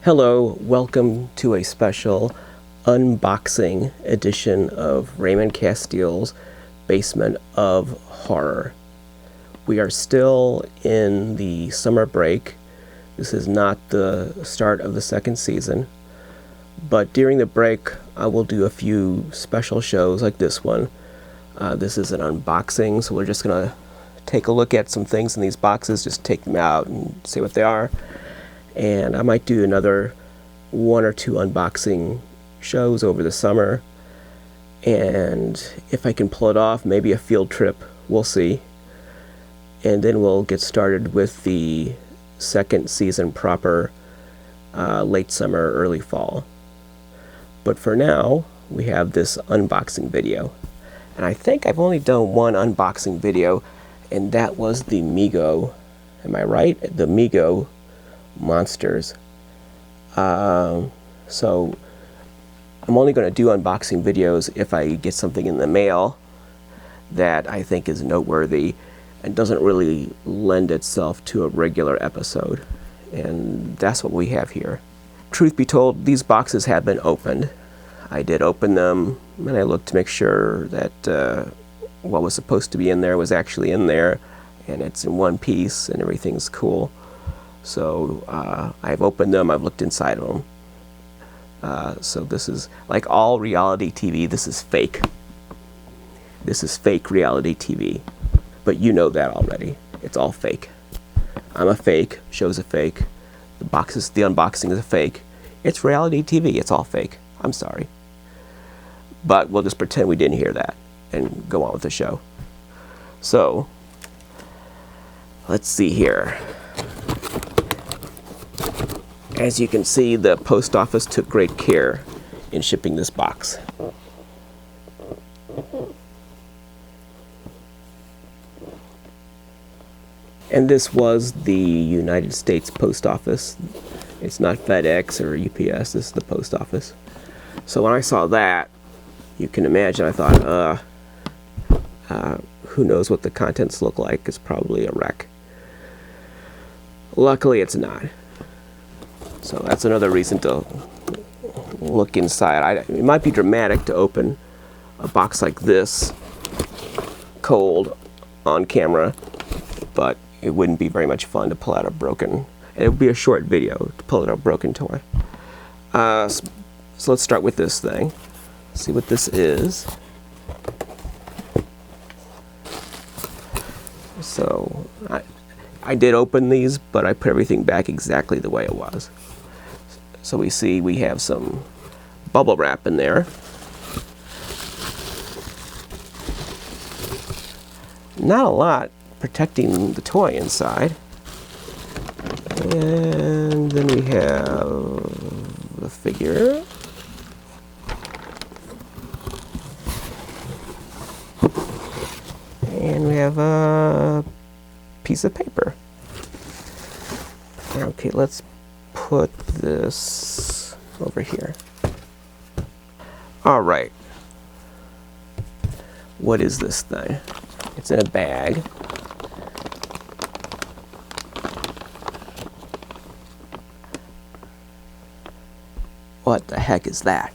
Hello, welcome to a special unboxing edition of Raymond Castile's Basement of Horror. We are still in the summer break. This is not the start of the second season, but during the break I will do a few special shows like this one. This is an unboxing, so we're just going to take a look at some things in these boxes, just take them out and see what they are. And I might do another one or two unboxing shows over the summer, and if I can pull it off, maybe a field trip, we'll see. And then we'll get started with the second season proper, late summer, early fall. But for now, we have this unboxing video, and I think I've only done one unboxing video, and that was the Mego, am I right? The Mego monsters. So I'm only going to do unboxing videos if I get something in the mail that I think is noteworthy and doesn't really lend itself to a regular episode, and that's what we have here. Truth be told, these boxes have been opened. I did open them and I looked to make sure that what was supposed to be in there was actually in there, and it's in one piece and everything's cool. So I've opened them, I've looked inside of them. So this is, like all reality TV, this is fake. This is fake reality TV. But you know that already. It's all fake. I'm a fake, show's a fake, the unboxing is a fake. It's reality TV, it's all fake. I'm sorry. But we'll just pretend we didn't hear that and go on with the show. So, let's see here. As you can see, the post office took great care in shipping this box. And this was the United States Post Office. It's not FedEx or UPS, this is the post office. So when I saw that, you can imagine I thought, who knows what the contents look like? It's probably a wreck. Luckily it's not. So that's another reason to look inside. It might be dramatic to open a box like this cold on camera, but it wouldn't be very much fun to pull out a broken, and it would be a short video to pull out a broken toy. So let's start with this thing. See what this is. So I did open these, but I put everything back exactly the way it was. So we have some bubble wrap in there. Not a lot protecting the toy inside. And then we have the figure. And we have a piece of paper. Okay, let's put this over here. All right. What is this thing? It's in a bag. What the heck is that?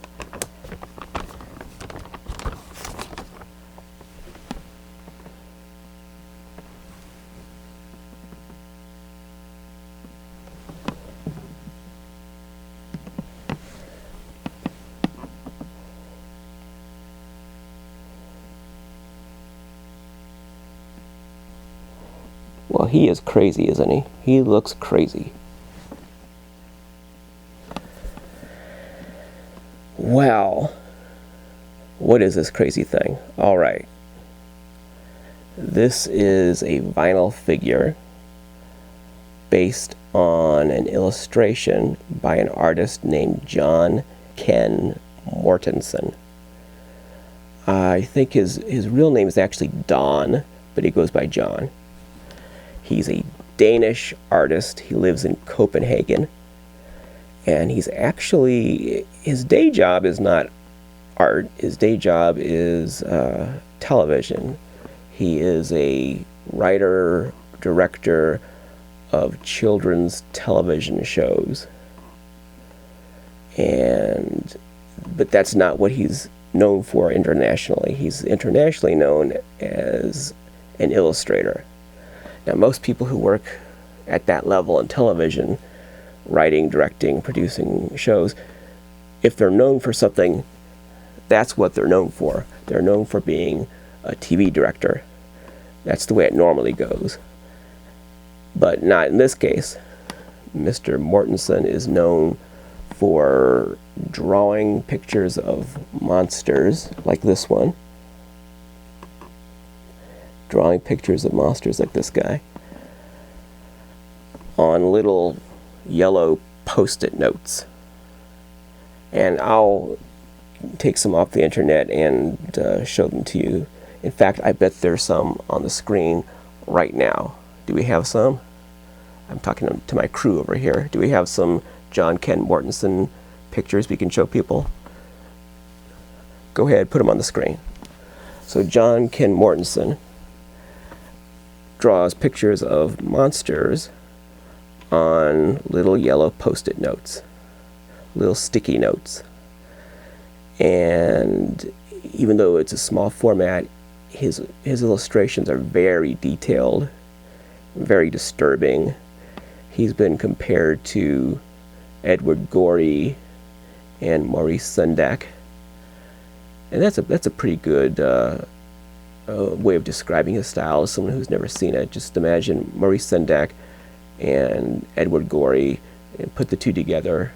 Well, he is crazy, isn't he? He looks crazy. Well, what is this crazy thing? All right. This is a vinyl figure based on an illustration by an artist named John Kenn Mortensen. I think his real name is actually Don, but he goes by John. He's a Danish artist. He lives in Copenhagen. And he's actually, his day job is not art. His day job is television. He is a writer, director of children's television shows. But that's not what he's known for internationally. He's internationally known as an illustrator. Now, most people who work at that level in television, writing, directing, producing shows, if they're known for something, that's what they're known for. They're known for being a TV director. That's the way it normally goes. But not in this case. Mr. Mortensen is known for drawing pictures of monsters like this one. Drawing pictures of monsters like this guy on little yellow post-it notes. And I'll take some off the internet and show them to you. In fact, I bet there's some on the screen right now. Do we have some? I'm talking to my crew over here. Do we have some John Kenn Mortensen pictures we can show people? Go ahead, put them on the screen. So John Kenn Mortensen draws pictures of monsters on little yellow post-it notes, little sticky notes. And even though it's a small format, his illustrations are very detailed, very disturbing. He's been compared to Edward Gorey and Maurice Sendak, and that's a pretty good way of describing his style as someone who's never seen it. Just imagine Maurice Sendak and Edward Gorey and put the two together,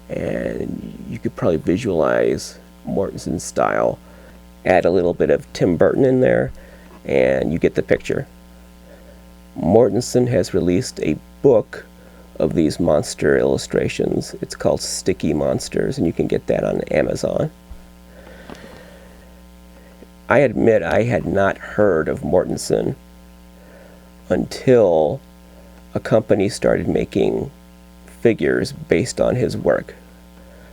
and you could probably visualize Mortensen's style. Add a little bit of Tim Burton in there, and you get the picture. Mortensen has released a book of these monster illustrations. It's called Sticky Monsters, and you can get that on Amazon. I admit I had not heard of Mortensen until a company started making figures based on his work.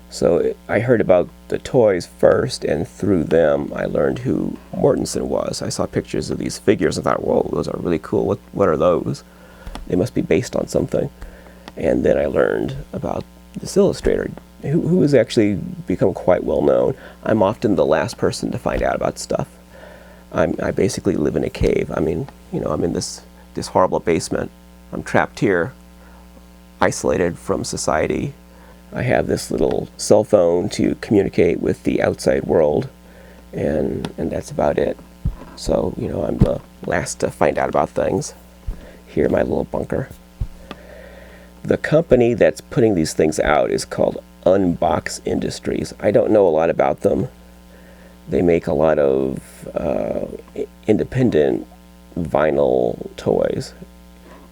So I heard about the toys first, and through them I learned who Mortensen was. I saw pictures of these figures and thought, whoa, those are really cool. What are those? They must be based on something. And then I learned about this illustrator who has actually become quite well known. I'm often the last person to find out about stuff. I basically live in a cave. I mean, you know, I'm in this horrible basement. I'm trapped here, isolated from society. I have this little cell phone to communicate with the outside world, and that's about it. So, you know, I'm the last to find out about things here in my little bunker. The company that's putting these things out is called Unbox Industries. I don't know a lot about them. They make a lot of independent vinyl toys,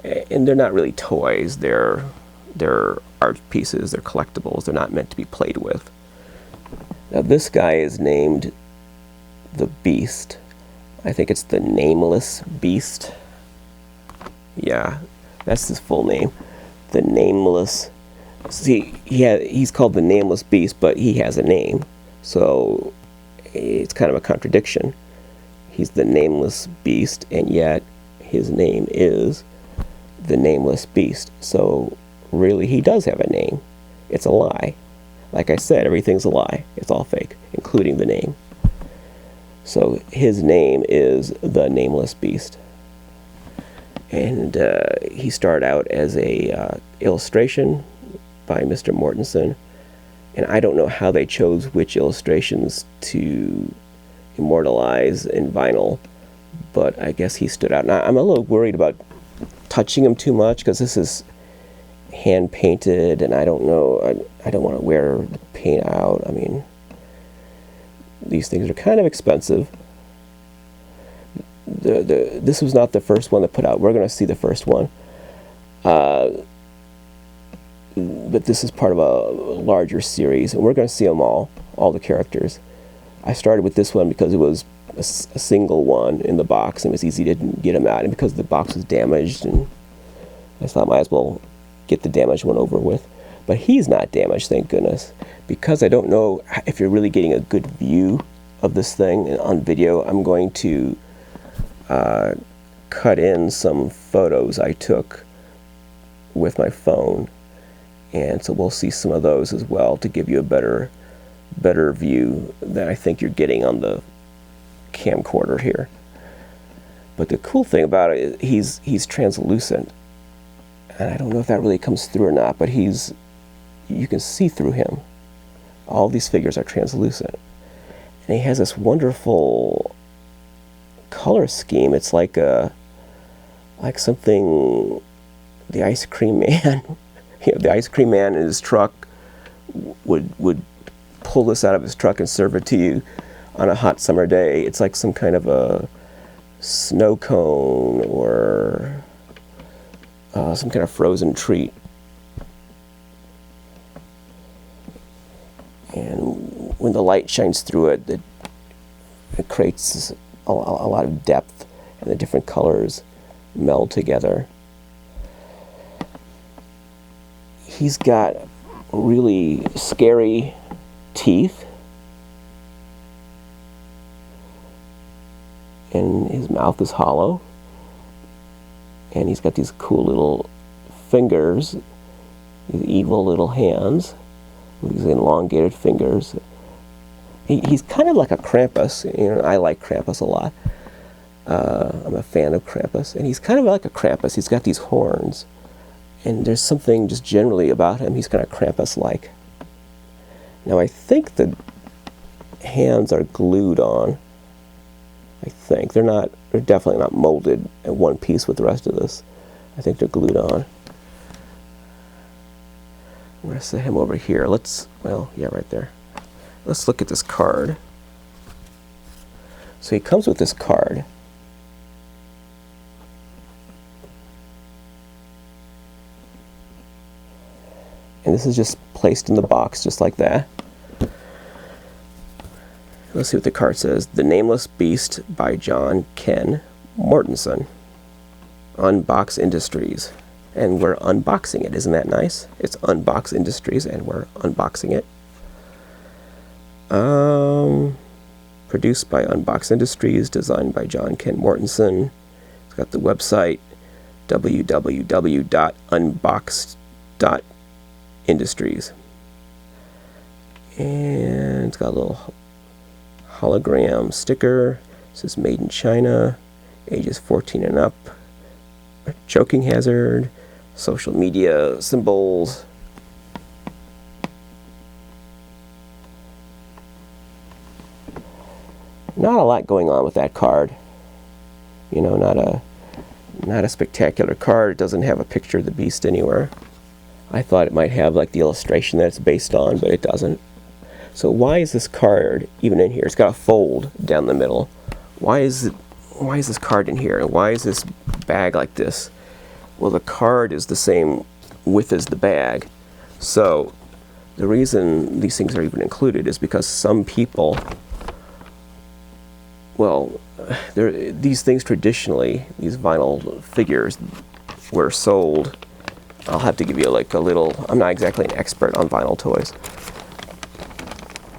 and they're not really toys. They're art pieces. They're collectibles. They're not meant to be played with. Now this guy is named the Beast. I think it's the Nameless Beast. Yeah, that's his full name. The Nameless. See, he's called the Nameless Beast, but he has a name. So it's kind of a contradiction. He's the Nameless Beast, and yet his name is the Nameless Beast. So really, he does have a name. It's a lie. Like I said, everything's a lie. It's all fake, including the name. So his name is the Nameless Beast. And he started out as a illustration by Mr. Mortensen. And I don't know how they chose which illustrations to immortalize in vinyl, but I guess he stood out. Now, I'm a little worried about touching him too much, because this is hand painted, and I don't know, I don't want to wear the paint out. I mean, these things are kind of expensive. This was not the first one to put out. We're going to see the first one. But this is part of a larger series, and we're going to see them all the characters. I started with this one because it was a single one in the box, and it was easy to get them out, and because the box was damaged, and I thought I might as well get the damaged one over with. But he's not damaged, thank goodness, because I don't know if you're really getting a good view of this thing on video. I'm going to cut in some photos I took with my phone, And so we'll see some of those as well to give you a better view than I think you're getting on the camcorder here. But the cool thing about it is he's translucent, and I don't know if that really comes through or not, but you can see through him. All these figures are translucent, and he has this wonderful color scheme. It's like something the Ice Cream Man, the Ice Cream Man in his truck would pull this out of his truck and serve it to you on a hot summer day. It's like some kind of a snow cone or some kind of frozen treat. And when the light shines through it, it creates a lot of depth, and the different colors meld together. He's got really scary teeth, and his mouth is hollow, and he's got these cool little fingers, these evil little hands with these elongated fingers. He's kind of like a Krampus. You know, I like Krampus a lot. I'm a fan of Krampus, and he's kind of like a Krampus. He's got these horns, and there's something just generally about him. He's kind of Krampus-like. Now I think the hands are glued on. I think they're definitely not molded in one piece with the rest of this. I think they're glued on. I'm going to set him over here. Right there. Let's look at this card. So he comes with this card. And this is just placed in the box just like that. Let's see what the card says. The Nameless Beast by John Kenn Mortensen. Unbox Industries. And we're unboxing it. Isn't that nice? It's Unbox Industries, and we're unboxing it. Produced by Unbox Industries, designed by John Kenn Mortensen. It's got the website www.unboxed.industries. And it's got a little hologram sticker. It says made in China, ages 14 and up, a choking hazard, social media symbols. Not a lot going on with that card. You know, not a spectacular card. It doesn't have a picture of the beast anywhere. I thought it might have like the illustration that it's based on, but it doesn't. So why is this card even in here? It's got a fold down the middle. Why is this card in here? And why is this bag like this? Well, the card is the same width as the bag. So the reason these things are even included is because some people, well, these things traditionally, these vinyl figures were sold. I'll have to give you like a little, I'm not exactly an expert on vinyl toys,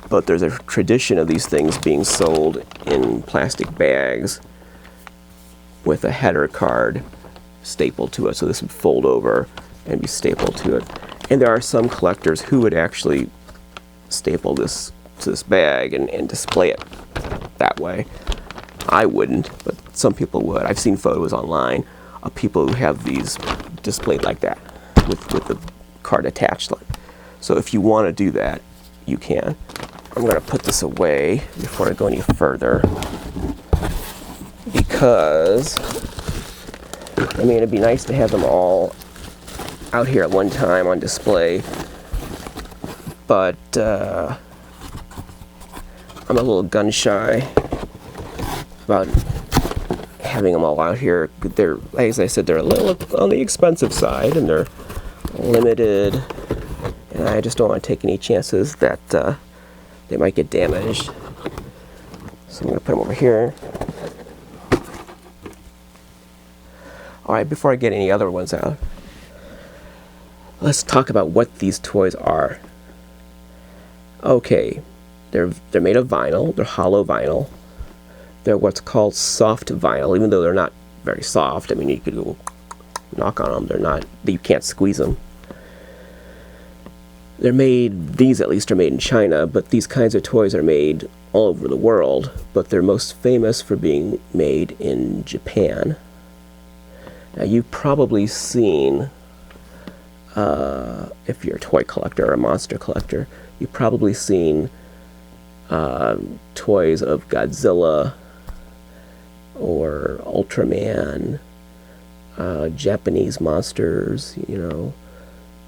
but there's a tradition of these things being sold in plastic bags with a header card stapled to it. So this would fold over and be stapled to it. And there are some collectors who would actually staple this to this bag and display it that way. I wouldn't, but some people would. I've seen photos online of people who have these displayed like that with the card attached. So if you want to do that, you can. I'm going to put this away before I go any further, because I mean, it'd be nice to have them all out here at one time on display, but I'm a little gun shy about having them all out here. They're, as I said, they're a little on the expensive side, and they're limited, and I just don't want to take any chances that they might get damaged. So I'm going to put them over here. Alright, before I get any other ones out, let's talk about what these toys are. Okay, they're made of vinyl, they're hollow vinyl. They're what's called soft vinyl, even though they're not very soft. I mean, you could go knock on them, they're not, you can't squeeze them. They're made, these at least are made in China, but these kinds of toys are made all over the world, but they're most famous for being made in Japan. Now, you've probably seen, if you're a toy collector or a monster collector, you've probably seen toys of Godzilla or Ultraman, Japanese monsters,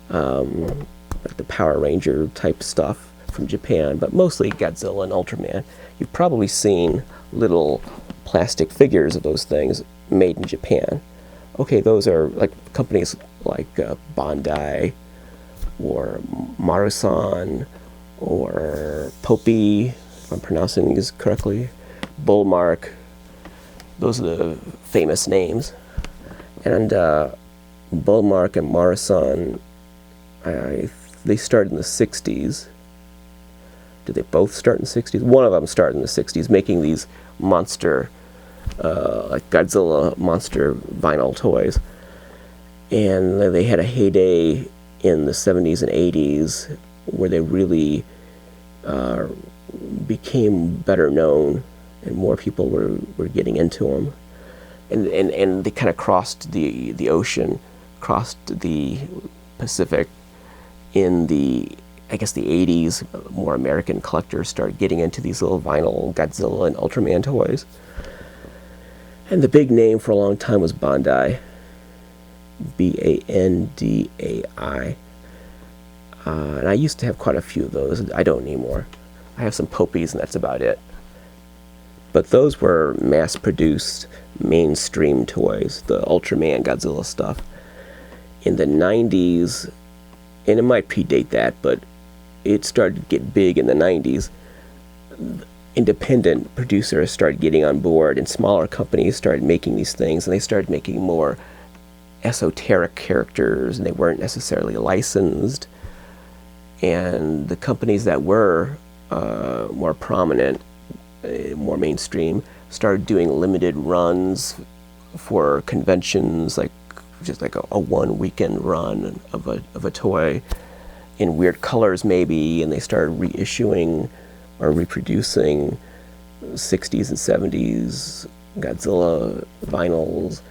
like the Power Ranger type stuff from Japan, but mostly Godzilla and Ultraman. You've probably seen little plastic figures of those things made in Japan. Okay, those are like companies like Bandai or Marusan or Poppi, if I'm pronouncing these correctly, Bullmark. Those are the famous names. And Bullmark and Marusan, they started in the 60s. Did they both start in the 60s? One of them started in the 60s, making these monster, like Godzilla monster vinyl toys. And they had a heyday in the 70s and 80s where they really became better known and more people were getting into them. And they kind of crossed the ocean, crossed the Pacific in the 80s. More American collectors started getting into these little vinyl Godzilla and Ultraman toys. And the big name for a long time was Bandai. Bandai. And I used to have quite a few of those. I don't anymore. I have some Poppies and that's about it. But those were mass-produced, mainstream toys, the Ultraman, Godzilla stuff. In the 90s, and it might predate that, but it started to get big in the 90s. Independent producers started getting on board, and smaller companies started making these things, and they started making more esoteric characters, and they weren't necessarily licensed. And the companies that were more prominent, more mainstream, started doing limited runs for conventions, like just like a one weekend run of a toy in weird colors maybe, and they started reissuing or reproducing 60s and 70s Godzilla vinyls.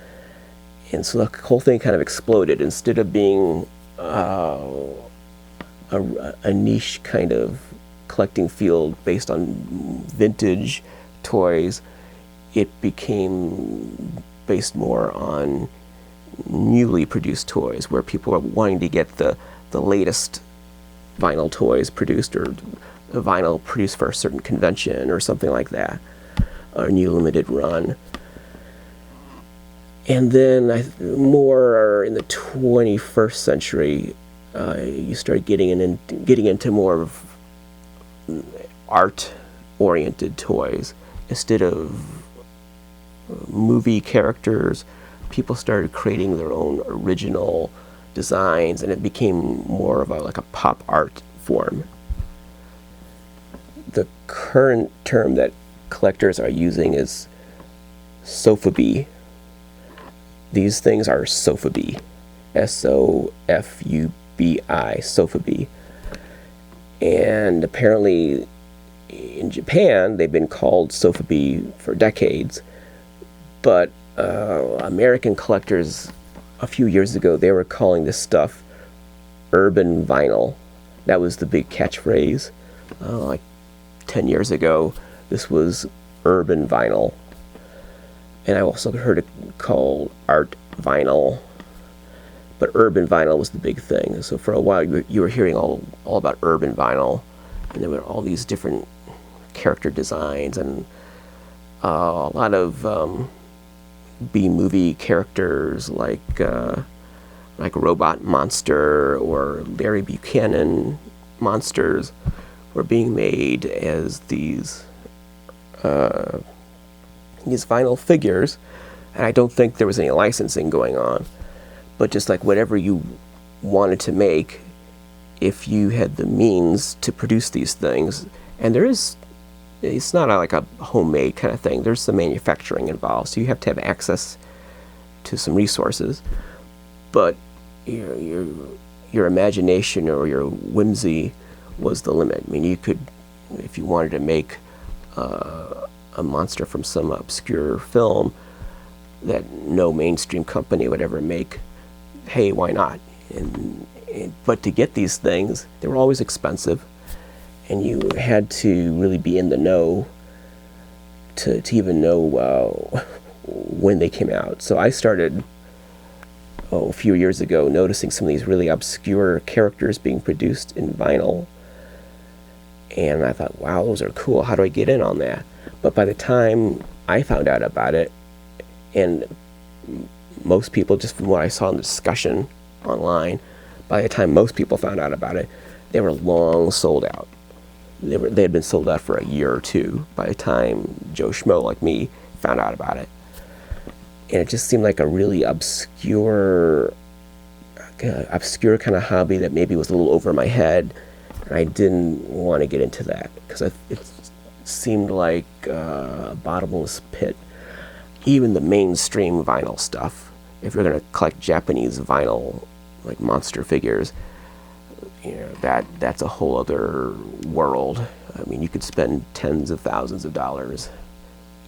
And so the whole thing kind of exploded. Instead of being a niche kind of collecting field based on vintage toys, it became based more on newly produced toys, where people are wanting to get the latest vinyl toys produced, or a vinyl produced for a certain convention or something like that, or a new limited run. And then more in the 21st century, you started getting into more of art-oriented toys. Instead of movie characters, people started creating their own original designs, and it became more of a pop art form. The current term that collectors are using is sofubi. These things are sofubi, S-O-F-U-B-I, sofubi. And apparently in Japan they've been called sofubi for decades, but American collectors a few years ago, they were calling this stuff urban vinyl. That was the big catchphrase. Like 10 years ago, this was urban vinyl. And I also heard it called art vinyl. But urban vinyl was the big thing. So for a while, you were hearing all about urban vinyl. And there were all these different character designs and a lot of B-movie characters like Robot Monster or Larry Buchanan monsters were being made as these vinyl figures. And I don't think there was any licensing going on. But just like whatever you wanted to make, if you had the means to produce these things, and it's not like a homemade kind of thing. There's some manufacturing involved, so you have to have access to some resources. But you your imagination or your whimsy was the limit. I mean, you could, if you wanted to make a monster from some obscure film that no mainstream company would ever make, hey, why not? But to get these things, they were always expensive, and you had to really be in the know to even know when they came out. So I started a few years ago noticing some of these really obscure characters being produced in vinyl, and I thought, wow, those are cool. How do I get in on that? But by the time I found out about it, and most people, just from what I saw in the discussion online, by the time most people found out about it, they were long sold out. They had been sold out for a year or two by the time Joe Schmo like me found out about it. And it just seemed like a really obscure kind of hobby that maybe was a little over my head, and I didn't want to get into that because it seemed like a bottomless pit. Even the mainstream vinyl stuff, if you're going to collect Japanese vinyl, like monster figures, that's a whole other world. I mean, you could spend tens of thousands of dollars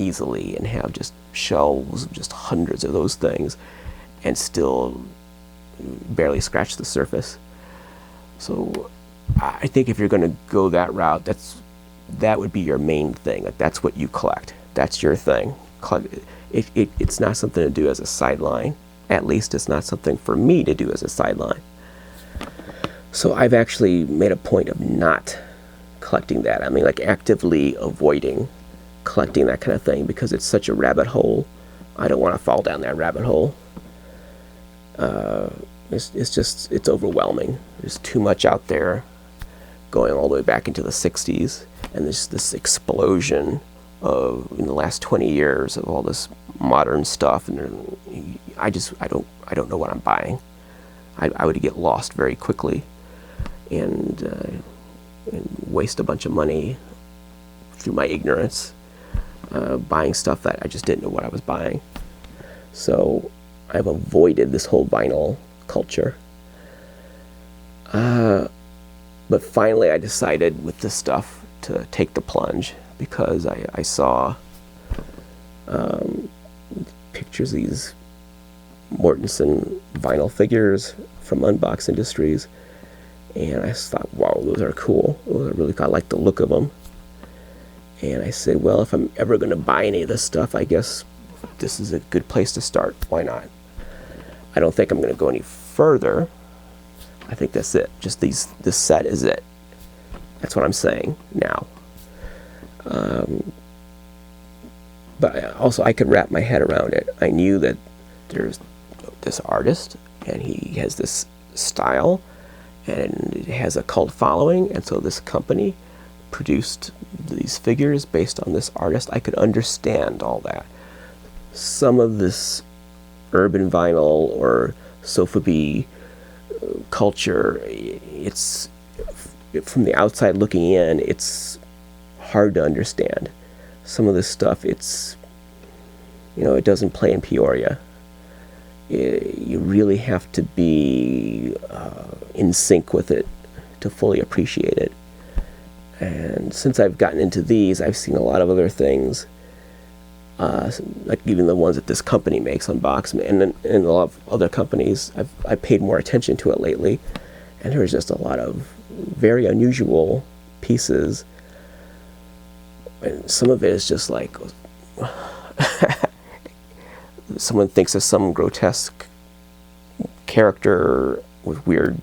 easily and have just shelves of just hundreds of those things and still barely scratch the surface. So I think if you're going to go that route, that would be your main thing. Like, that's what you collect. That's your thing. It's not something to do as a sideline. At least it's not something for me to do as a sideline. So I've actually made a point of not collecting that. I mean, like, actively avoiding collecting that kind of thing because it's such a rabbit hole. I don't want to fall down that rabbit hole. It's overwhelming. There's too much out there, going all the way back into the 60s, and there's this explosion of, in the last 20 years, of all this modern stuff, and I don't know what I'm buying. I would get lost very quickly and waste a bunch of money through my ignorance, buying stuff that I just didn't know what I was buying. So I've avoided this whole vinyl culture. But finally I decided with this stuff to take the plunge because I saw pictures of these Mortensen vinyl figures from Unbox Industries, and I thought, wow, those are cool. Those are really cool. I like the look of them. And I said, well, if I'm ever going to buy any of this stuff, I guess this is a good place to start. Why not? I don't think I'm going to go any further. I think that's it. Just this set is it. That's what I'm saying now. But also, I could wrap my head around it. I knew that there's this artist, and he has this style, and it has a cult following, and so this company produced these figures based on this artist. I could understand all that. Some of this urban vinyl or sofubi culture, it's, from the outside looking in, it's hard to understand. Some of this stuff, it's, it doesn't play in Peoria. You really have to be in sync with it to fully appreciate it. And since I've gotten into these, I've seen a lot of other things, like even the ones that this company makes, Unbox, and a lot of other companies. I've paid more attention to it lately, and there's just a lot of very unusual pieces. And some of it is just like someone thinks of some grotesque character with weird,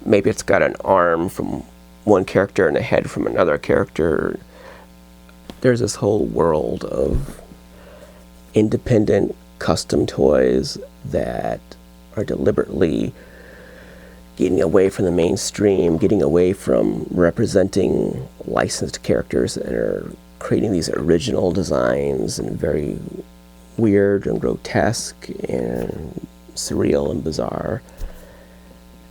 maybe it's got an arm from one character and a head from another character. There's this whole world of independent custom toys that are deliberately getting away from the mainstream, getting away from representing licensed characters, and are creating these original designs and very weird and grotesque and surreal and bizarre.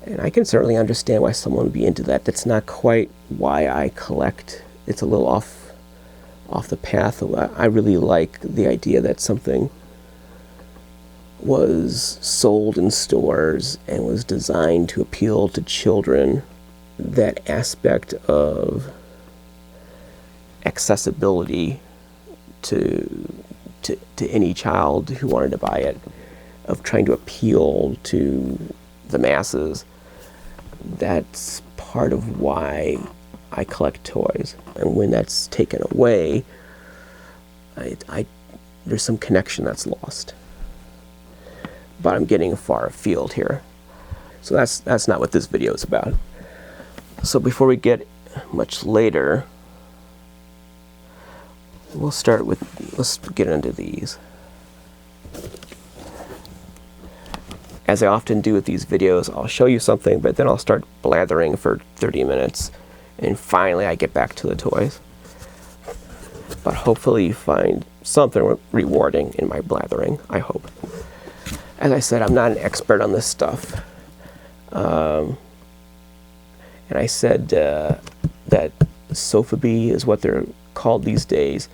And I can certainly understand why someone would be into that. That's not quite why I collect. It's a little off the path. I really like the idea that something was sold in stores and was designed to appeal to children. That aspect of accessibility to any child who wanted to buy it, of trying to appeal to the masses, that's part of why I collect toys. And when that's taken away, there's some connection that's lost. But I'm getting far afield here. So that's not what this video is about. So before we get much later, let's get into these. As I often do with these videos, I'll show you something, but then I'll start blathering for 30 minutes, and finally I get back to the toys. But hopefully you find something rewarding in my blathering, I hope. As I said, I'm not an expert on this stuff. And I said that sofubi is what they're called these days,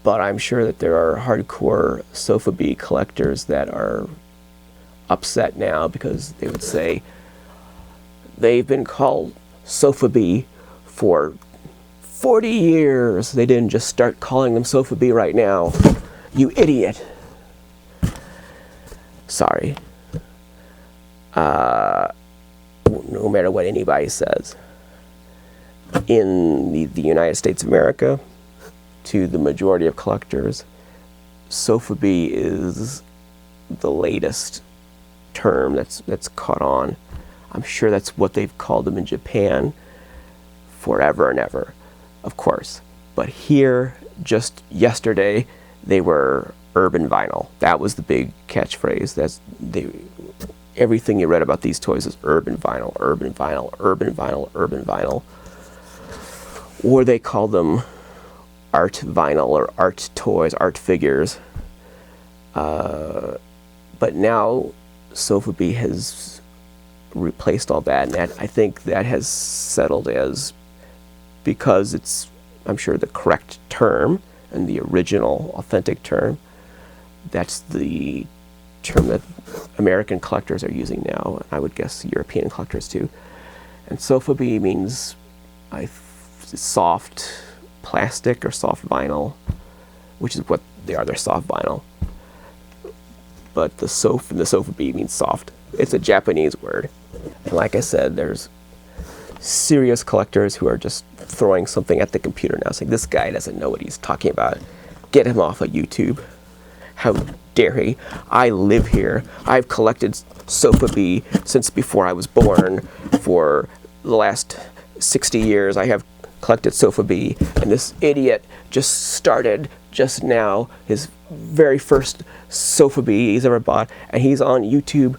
but I'm sure that there are hardcore sofubi collectors that are upset now because they would say they've been called sofubi for 40 years. They didn't just start calling them sofubi right now. You idiot. Sorry. No matter what anybody says. In the United States of America, to the majority of collectors, sofubi is the latest term that's caught on. I'm sure that's what they've called them in Japan forever and ever, of course. But here, just yesterday, they were urban vinyl. That was the big catchphrase. Everything you read about these toys is urban vinyl, urban vinyl, urban vinyl, urban vinyl. Or they call them art vinyl or art toys, art figures. But now sofubi has replaced all that, and I think that has settled as, because it's, I'm sure, the correct term and the original authentic term. That's the term that American collectors are using now, and I would guess European collectors too. And sofubi means soft plastic or soft vinyl, which is what they are. They're soft vinyl. But the sofubi means soft. It's a Japanese word. And like I said, there's serious collectors who are just throwing something at the computer now, saying, this guy doesn't know what he's talking about. Get him off of YouTube. How dare he? I live here. I've collected sofubi since before I was born. For the last 60 years, I have collected sofubi, and this idiot just started just now his very first sofubi he's ever bought, and he's on YouTube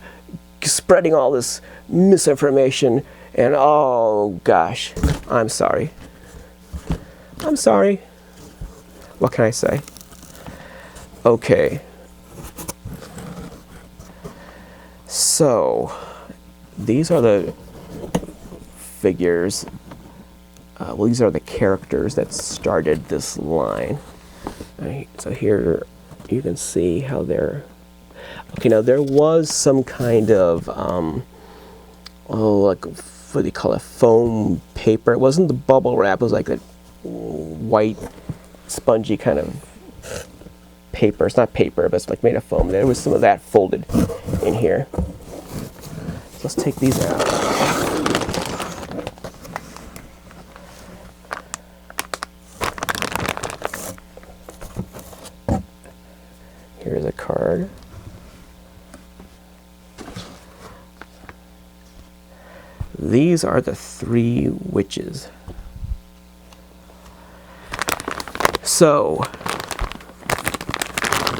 spreading all this misinformation, and oh gosh, I'm sorry. I'm sorry. What can I say? Okay. So, these are the figures. Well, these are the characters that started this line. Right, so here you can see how they're... Okay, now there was some kind of, like, what do you call it, foam paper. It wasn't the bubble wrap, it was like that white, spongy kind of paper. It's not paper, but it's like made of foam. There was some of that folded in here. So let's take these out. Here's a card. These are the three witches. So,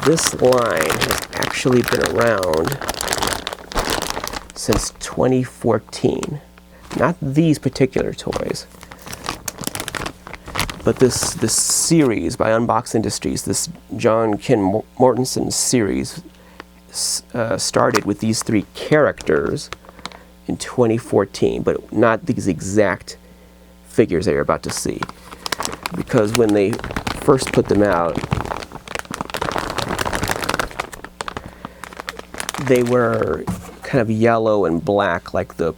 this line has actually been around since 2014. Not these particular toys, but this series by Unbox Industries, this John Kenn Mortensen series, started with these three characters in 2014, but not these exact figures that you're about to see. Because when they first put them out, they were kind of yellow and black, like the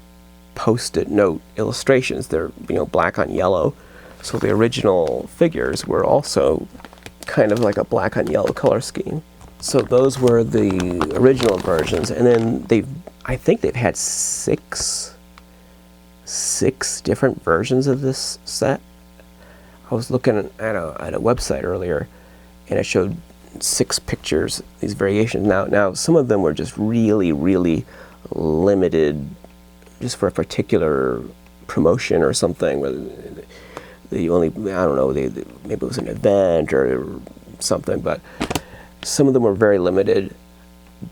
post-it note illustrations. They're, you know, black on yellow. So the original figures were also kind of like a black on yellow color scheme. So those were the original versions, and then I think they've had six different versions of this set. I was looking at a website earlier, and it showed 6 pictures, these variations. Now some of them were just really, really limited, just for a particular promotion or something. Where they only, I don't know, maybe it was an event or something, but some of them were very limited.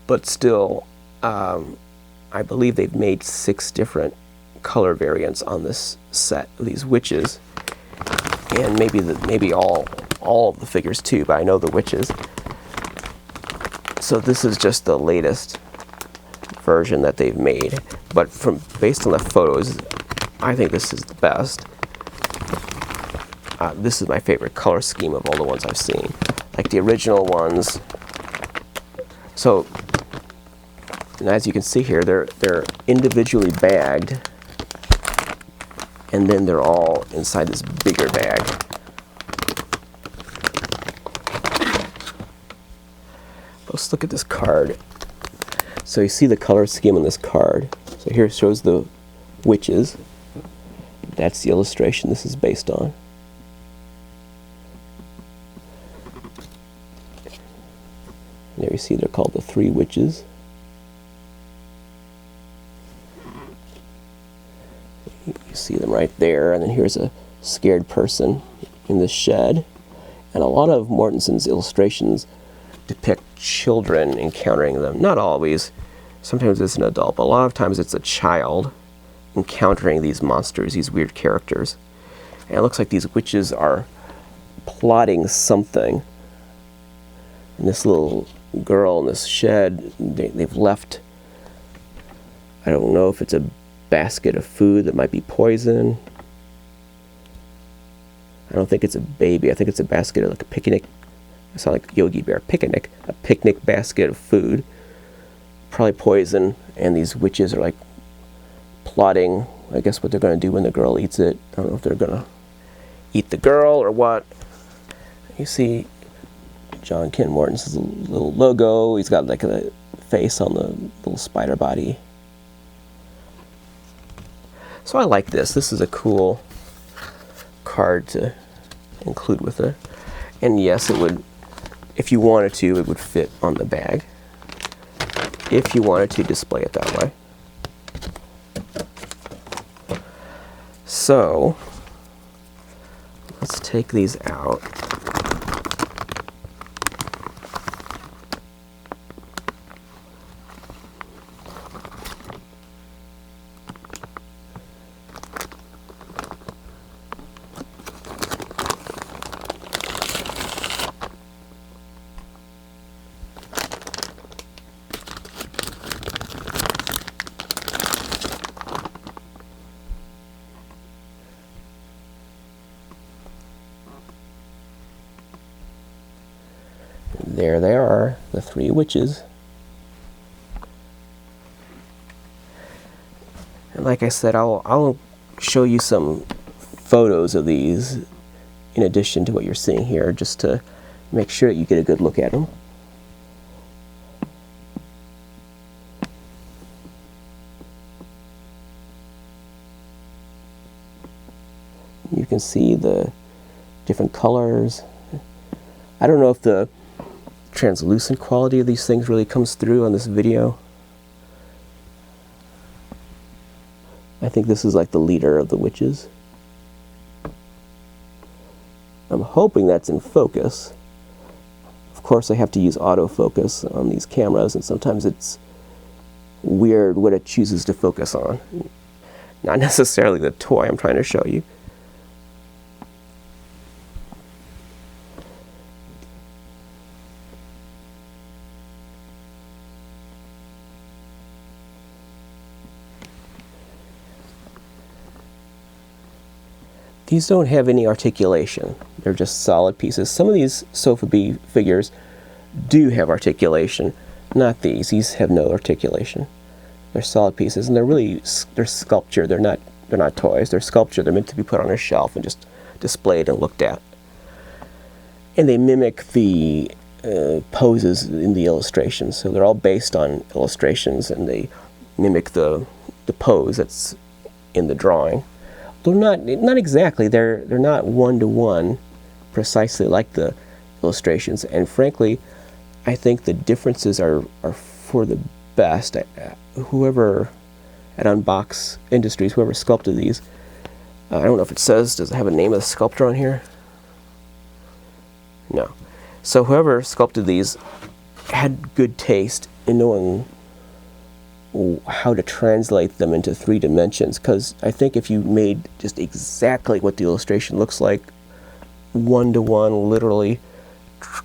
But still, I believe they've made 6 different color variants on this set of these witches, and maybe all of the figures too, but I know the witches. So this is just the latest version that they've made, but based on the photos, I think this is the best. This is my favorite color scheme of all the ones I've seen. Like the original ones. So, and as you can see here, they're individually bagged, and then they're all inside this bigger bag. Let's look at this card. So you see the color scheme on this card. So here it shows the witches. That's the illustration this is based on. And there you see they're called the 3 witches. You see them right there, and then here's a scared person in the shed. And a lot of Mortensen's illustrations depict children encountering them. Not always. Sometimes it's an adult, but a lot of times it's a child encountering these monsters, these weird characters. And it looks like these witches are plotting something. And this little girl in this shed, they've left, I don't know if it's a basket of food that might be poison. I don't think it's a baby. I think it's a basket of like a picnic. I sound like Yogi Bear. Picnic. A picnic basket of food. Probably poison. And these witches are like plotting, I guess, what they're going to do when the girl eats it. I don't know if they're going to eat the girl or what. You see John Kenn Mortensen's little logo. He's got like a face on the little spider body. So I like this. This is a cool card to include with it. And yes, it would, if you wanted to, it would fit on the bag. If you wanted to display it that way. So, let's take these out. There they are, the 3 witches. And like I said, I'll show you some photos of these in addition to what you're seeing here, just to make sure that you get a good look at them. You can see the different colors. I don't know if the translucent quality of these things really comes through on this video. I think this is like the leader of the witches. I'm hoping that's in focus. Of course, I have to use autofocus on these cameras, and sometimes it's weird what it chooses to focus on. Not necessarily the toy I'm trying to show you. These don't have any articulation. They're just solid pieces. Some of these sofubi figures do have articulation. not these. These have no articulation. They're solid pieces, and they're sculpture. They're not toys. They're sculpture. They're meant to be put on a shelf and just displayed and looked at. And they mimic the poses in the illustrations. So they're all based on illustrations, and they mimic the pose that's in the drawing. They're not exactly. They're not one-to-one, precisely like the illustrations. And frankly, I think the differences are for the best. Whoever at Unbox Industries, whoever sculpted these, I don't know if it says, does it have a name of the sculptor on here? No. So whoever sculpted these had good taste in knowing how to translate them into 3 dimensions, because I think if you made just exactly what the illustration looks like, one-to-one, literally,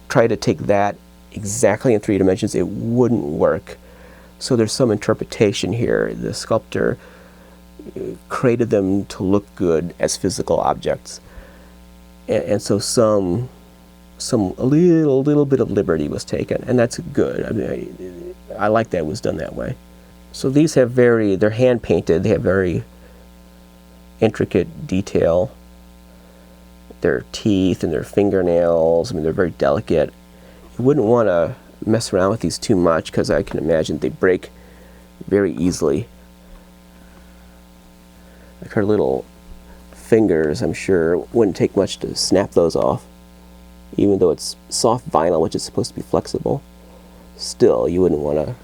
try to take that exactly in 3 dimensions, it wouldn't work. So there's some interpretation here. The sculptor created them to look good as physical objects, and so a little bit of liberty was taken, and that's good. I mean, I like that it was done that way. So these have they're hand painted. They have very intricate detail. Their teeth and their fingernails, I mean, they're very delicate. You wouldn't want to mess around with these too much, because I can imagine they break very easily. Like her little fingers, I'm sure, wouldn't take much to snap those off. Even though it's soft vinyl, which is supposed to be flexible, still, you wouldn't want to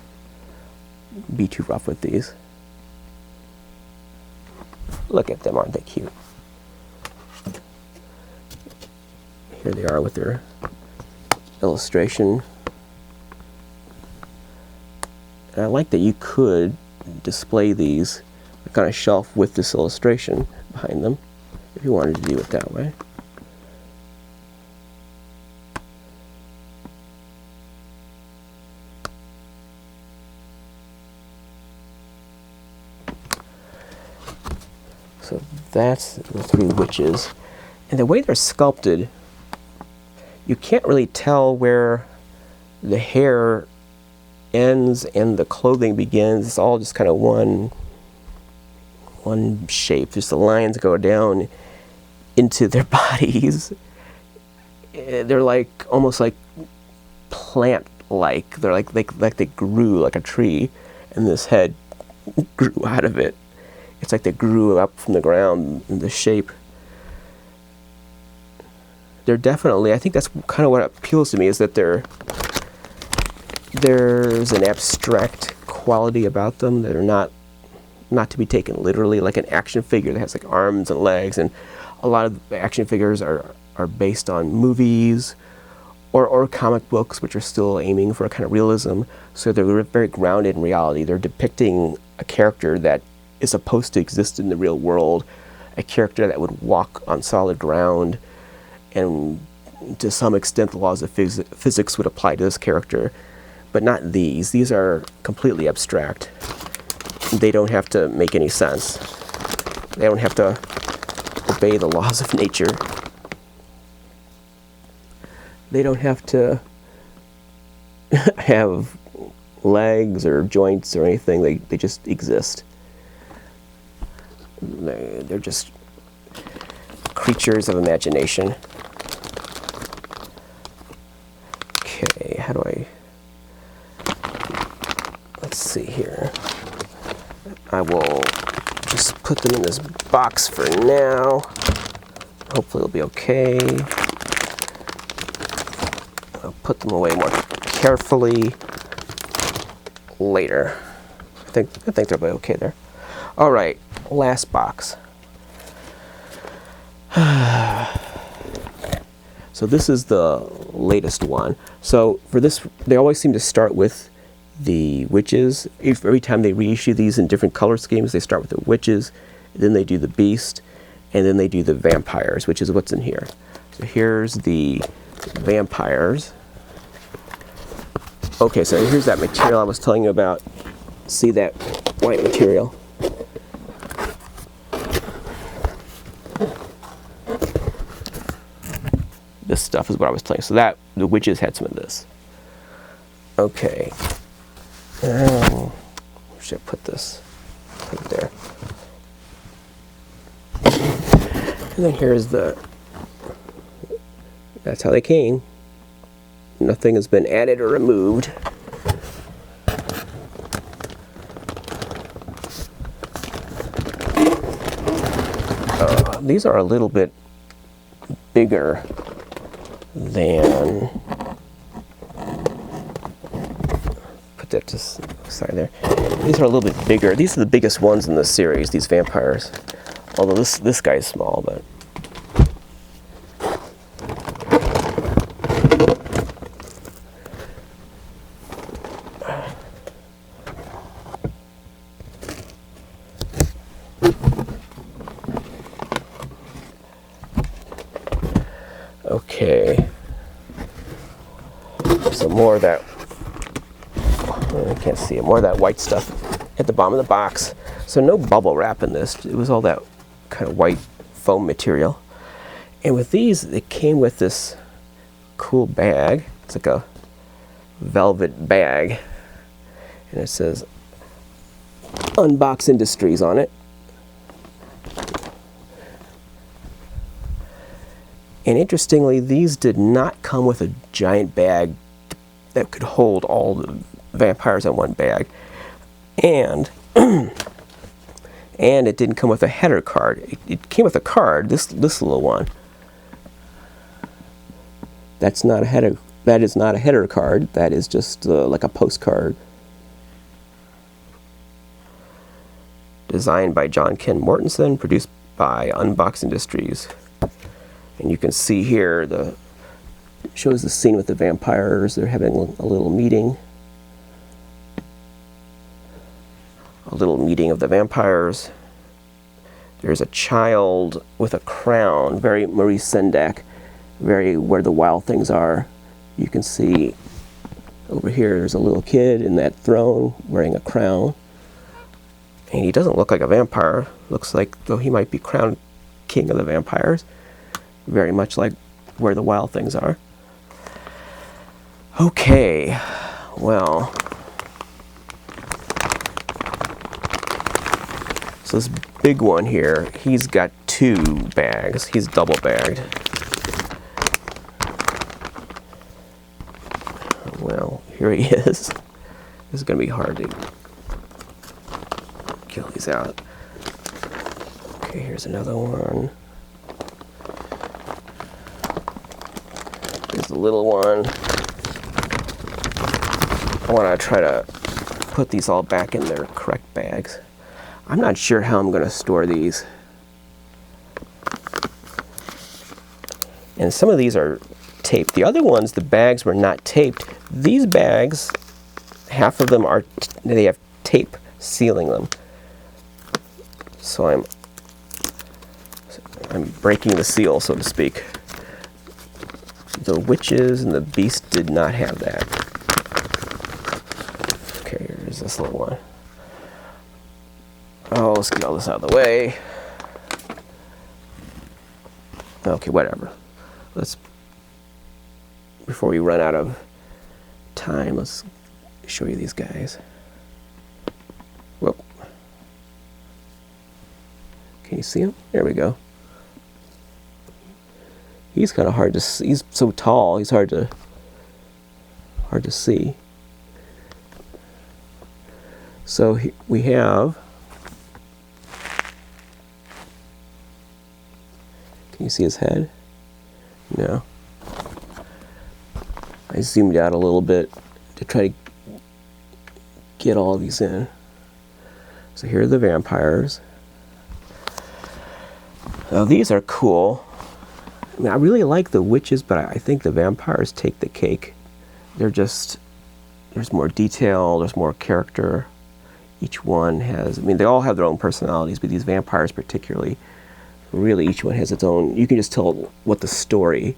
be too rough with these. Look at them, aren't they cute? Here they are with their illustration. And I like that you could display these like on a shelf with this illustration behind them, if you wanted to do it that way. So that's the 3 witches. And the way they're sculpted, you can't really tell where the hair ends and the clothing begins. It's all just kind of one shape. Just the lines go down into their bodies. They're like almost like plant-like. They're like they grew like a tree, and this head grew out of it. It's like they grew up from the ground in the shape. They're definitely, I think that's kind of what appeals to me, is that there's an abstract quality about them that are not to be taken literally, like an action figure that has like arms and legs. And a lot of action figures are based on movies or comic books, which are still aiming for a kind of realism. So they're very grounded in reality. They're depicting a character that is supposed to exist in the real world, a character that would walk on solid ground, and to some extent the laws of physics would apply to this character, but not these. These are completely abstract. They don't have to make any sense. They don't have to obey the laws of nature. They don't have to have legs or joints or anything. They just exist. They're just creatures of imagination. Okay, how do let's see here. I will just put them in this box for now. Hopefully it'll be okay. I'll put them away more carefully later. I think they'll be okay there. All right, last box. So this is the latest one. So for this, they always seem to start with the witches. Every time they reissue these in different color schemes, they start with the witches, then they do the beast, and then they do the vampires, which is what's in here. So here's the vampires. Okay, so here's that material I was telling you about. See that white material? This stuff is what I was telling you. So that the witches had some of this. Okay, Where should I put this? Put it there. And then here's that's how they came. Nothing has been added or removed. These are a little bit bigger than, put that to the side there. These are a little bit bigger. These are the biggest ones in the series, these vampires. Although this guy's small, but. Okay, so more of that, I can't see it, more of that white stuff at the bottom of the box. So no bubble wrap in this, it was all that kind of white foam material. And with these, it came with this cool bag. It's like a velvet bag, and it says Unbox Industries on it. And interestingly, these did not come with a giant bag that could hold all the vampires in one bag. And and it didn't come with a header card. It came with a card, this little one. That's not a header. That is not a header card. That is just like a postcard. Designed by John Kenn Mortensen, produced by Unbox Industries. And you can see here, it shows the scene with the vampires. They're having a little meeting. A little meeting of the vampires. There's a child with a crown, very Maurice Sendak, very Where the Wild Things Are. You can see over here, there's a little kid in that throne wearing a crown. And he doesn't look like a vampire. Looks like though he might be crowned king of the vampires. Very much like Where the Wild Things Are. Okay, well, so this big one here, he's got 2 bags. He's double bagged. Well, here he is. This is going to be hard to kill these out. Okay, here's another one. Here's the little one. I want to try to put these all back in their correct bags. I'm not sure how I'm going to store these. And some of these are taped. The other ones, the bags were not taped. These bags, half of them are, they have tape sealing them. So I'm breaking the seal, so to speak. The witches and the beast did not have that. Okay, here's this little one. Oh, let's get all this out of the way. Okay, whatever. Before we run out of time, let's show you these guys. Whoop. Can you see him? There we go. He's kind of hard to see. He's so tall, he's hard to see. So we have, can you see his head? No. I zoomed out a little bit to try to get all of these in. So here are the vampires. Now these are cool. I mean, I really like the witches, but I think the vampires take the cake. They're just, there's more detail, there's more character. Each one has, I mean, they all have their own personalities, but these vampires particularly, really each one has its own, you can just tell what the story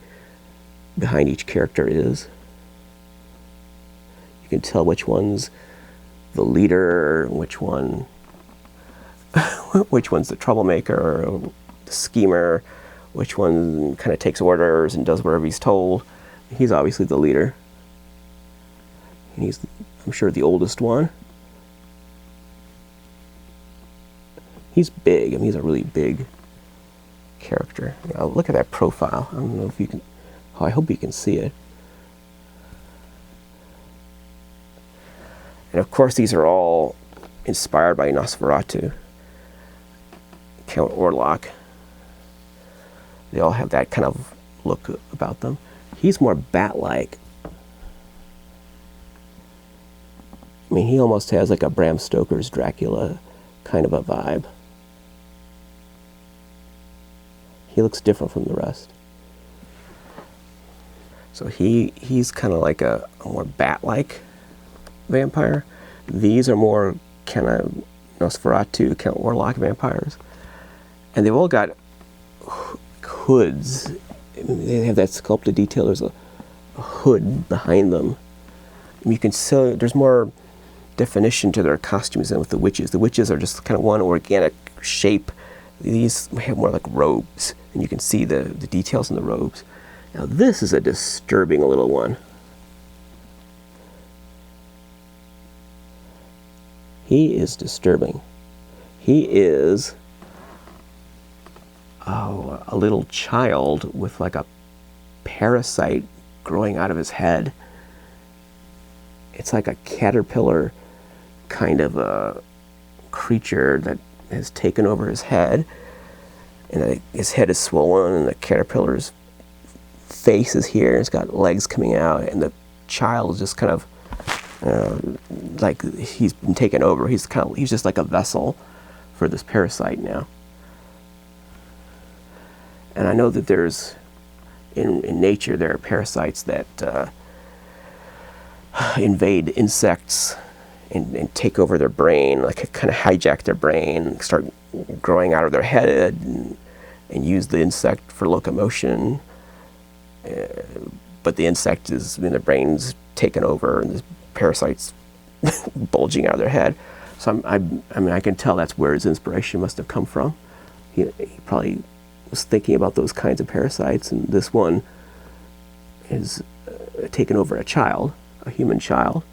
behind each character is. You can tell which one's the leader, which one's the troublemaker, or the schemer, which one kind of takes orders and does whatever he's told. He's obviously the leader. And he's I'm sure the oldest one. He's big. I mean, he's a really big character. Now, look at that profile. I don't know if you can. Oh, I hope you can see it. And of course, these are all inspired by Nosferatu, Count Orlok. They all have that kind of look about them. He's more bat-like. I mean, he almost has like a Bram Stoker's Dracula kind of a vibe. He looks different from the rest. So he's kind of like a more bat-like vampire. These are more kind of Nosferatu, Count Orlok vampires. And they've all got hoods. They have that sculpted detail. There's a hood behind them. And you can see there's more definition to their costumes than with the witches. The witches are just kind of one organic shape. These have more like robes, and you can see the details in the robes. Now this is a disturbing little one. He is disturbing. He is a little child with like a parasite growing out of his head. It's like a caterpillar kind of a creature that has taken over his head, and his head is swollen, and the caterpillar's face is here, and it's got legs coming out, and the child is just kind of like he's been taken over. He's just like a vessel for this parasite now. And I know that there's in nature there are parasites that invade insects and take over their brain, like kind of hijack their brain, start growing out of their head, and use the insect for locomotion. But the insect is, I mean, the brain's taken over, and the parasite's bulging out of their head. So I mean, I can tell that's where his inspiration must have come from. He probably was thinking about those kinds of parasites, and this one is taken over a child, a human child.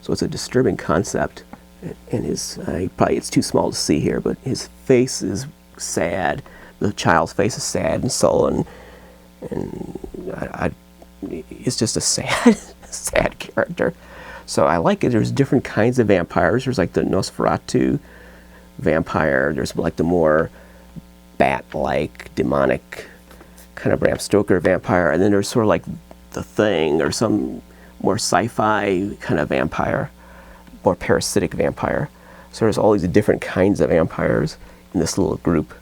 So it's a disturbing concept, and his probably it's too small to see here, but his face is sad. The child's face is sad and sullen, and it's just a sad, sad character. So I like it. There's different kinds of vampires. There's like the Nosferatu vampire. There's like the more bat-like, demonic kind of Bram Stoker vampire, and then there's sort of like the Thing, or some more sci-fi kind of vampire, more parasitic vampire. So there's all these different kinds of vampires in this little group,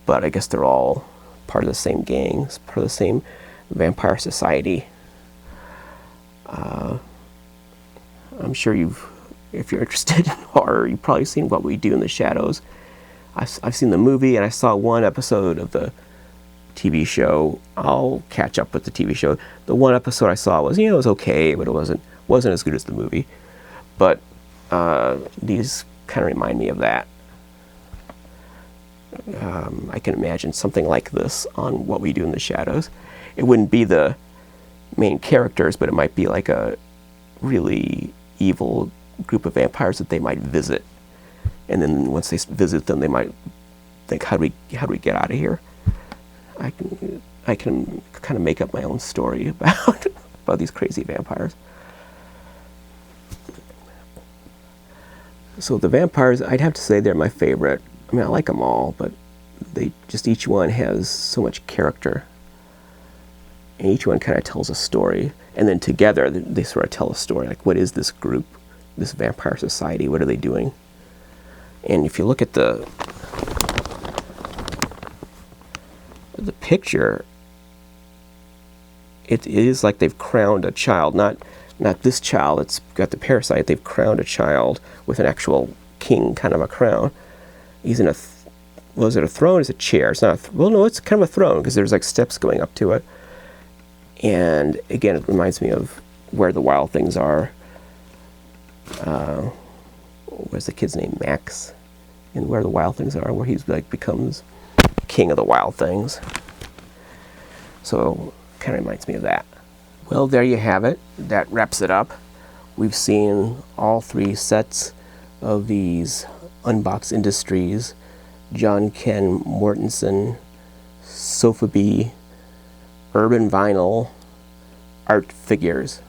but I guess they're all part of the same gang, part of the same vampire society. I'm sure if you're interested in horror, you've probably seen What We Do in the Shadows. I've seen the movie, and I saw one episode of the TV show. I'll catch up with the TV show. The one episode I saw was, it was okay, but it wasn't as good as the movie. But these kind of remind me of that. I can imagine something like this on What We Do in the Shadows. It wouldn't be the main characters, but it might be like a really evil group of vampires that they might visit. And then once they visit them, they might think, how do we get out of here? I can kind of make up my own story about these crazy vampires. So the vampires, I'd have to say they're my favorite. I mean, I like them all, but they just, each one has so much character. And each one kind of tells a story. And then together, they sort of tell a story. Like, what is this group, this vampire society? What are they doing? And if you look at the picture, it is like they've crowned a child. Not this child that's got the parasite. They've crowned a child with an actual king kind of a crown. He's in was it a throne? Is it a chair? It's not well, no, it's kind of a throne, because there's like steps going up to it. And again, it reminds me of Where the Wild Things Are. What's the kid's name? Max, in Where the Wild Things Are, where he's like becomes king of the wild things. So kind of reminds me of that. Well, there you have it. That wraps it up. We've seen all 3 sets of these Unbox Industries John Kenn Mortensen sofubi urban vinyl art figures.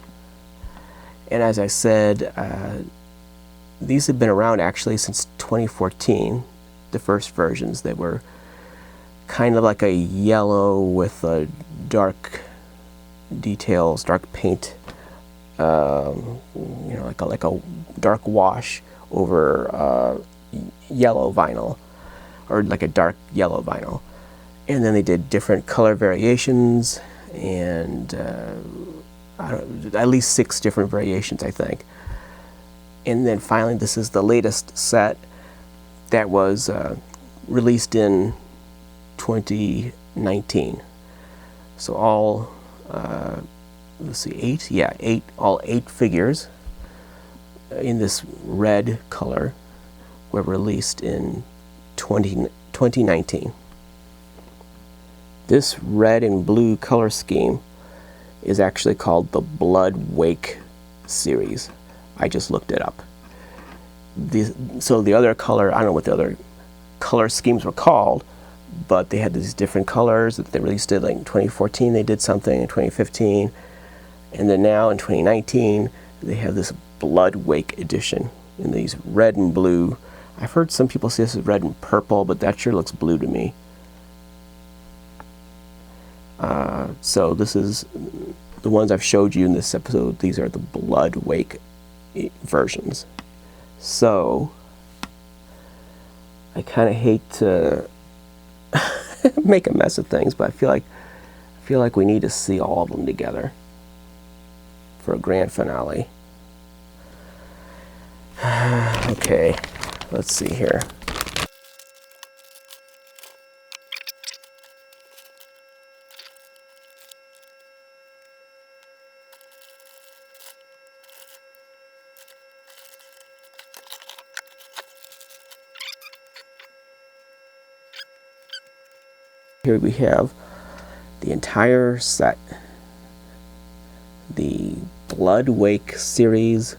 And as I said, these have been around actually since 2014, the first versions. They were kind of like a yellow with a dark details, dark paint, like a dark wash over yellow vinyl, or like a dark yellow vinyl. And then they did different color variations, and at least 6 different variations, I think. And then finally, this is the latest set that was released in 2019. So all, let's see, 8? Yeah, 8, all 8 figures in this red color were released in 2019. This red and blue color scheme is actually called the Blood Wake series. I just looked it up. So the other color, I don't know what the other color schemes were called, but they had these different colors that they released it. Like in 2014 they did something, in 2015, and then now in 2019 they have this Blood Wake edition in these red and blue. I've heard some people say this is red and purple, but that sure looks blue to me. So this is the ones I've showed you in this episode. These are the Blood Wake versions. So I kind of hate to make a mess of things, but I feel like we need to see all of them together for a grand finale. Okay, let's see here. Here we have the entire set, the Blood Wake series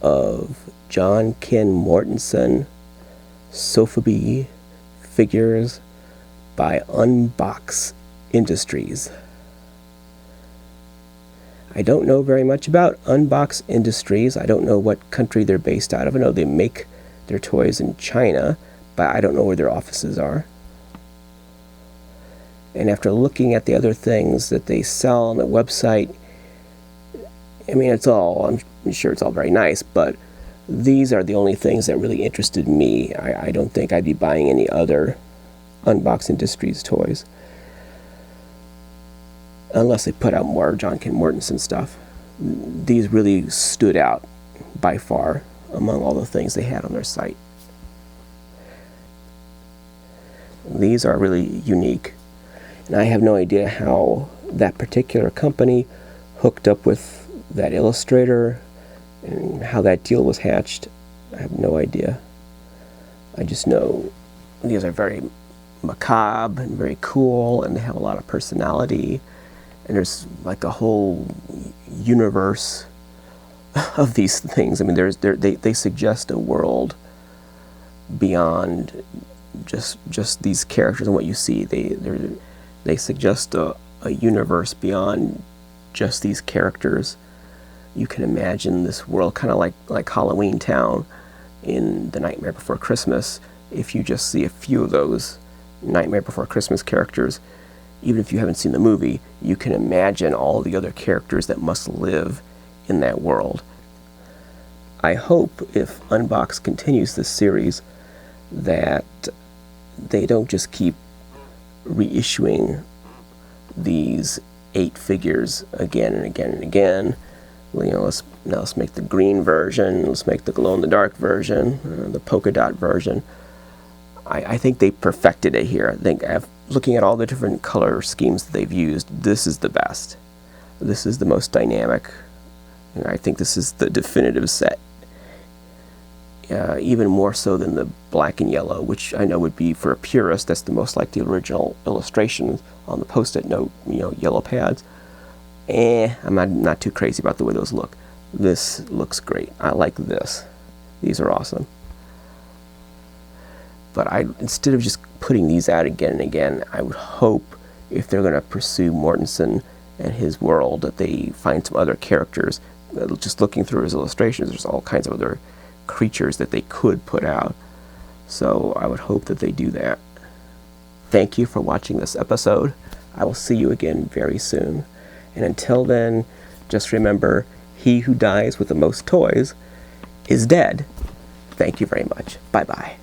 of John Kenn Mortensen sofubi figures by Unbox Industries. I don't know very much about Unbox Industries. I don't know what country they're based out of. I know they make their toys in China, but I don't know where their offices are. And after looking at the other things that they sell on the website, I mean, I'm sure it's all very nice, but these are the only things that really interested me. I don't think I'd be buying any other Unbox Industries toys, unless they put out more John Kenn Mortensen stuff. These really stood out by far among all the things they had on their site. These are really unique. And I have no idea how that particular company hooked up with that illustrator and how that deal was hatched. I have no idea. I just know these are very macabre and very cool, and they have a lot of personality. And there's like a whole universe of these things. I mean, they suggest a world beyond just these characters and what you see. They suggest a universe beyond just these characters. You can imagine this world kind of like Halloween Town in The Nightmare Before Christmas. If you just see a few of those Nightmare Before Christmas characters, even if you haven't seen the movie, you can imagine all the other characters that must live in that world. I hope if Unbox continues this series that they don't just keep reissuing these 8 figures again and again and again. Well, you know, let's make the green version, let's make the glow-in-the-dark version, the polka dot version. I think they perfected it here. I think looking at all the different color schemes that they've used, this is the best. This is the most dynamic. And I think this is the definitive set. Even more so than the black and yellow, which I know would be, for a purist, that's the most like the original illustration on the post-it note, yellow pads. I'm not too crazy about the way those look. This looks great. I like this. These are awesome. But instead of just putting these out again and again, I would hope if they're going to pursue Mortensen and his world that they find some other characters. Just looking through his illustrations, there's all kinds of other creatures that they could put out. So I would hope that they do that. Thank you for watching this episode. I will see you again very soon. And until then, just remember, he who dies with the most toys is dead. Thank you very much. Bye-bye.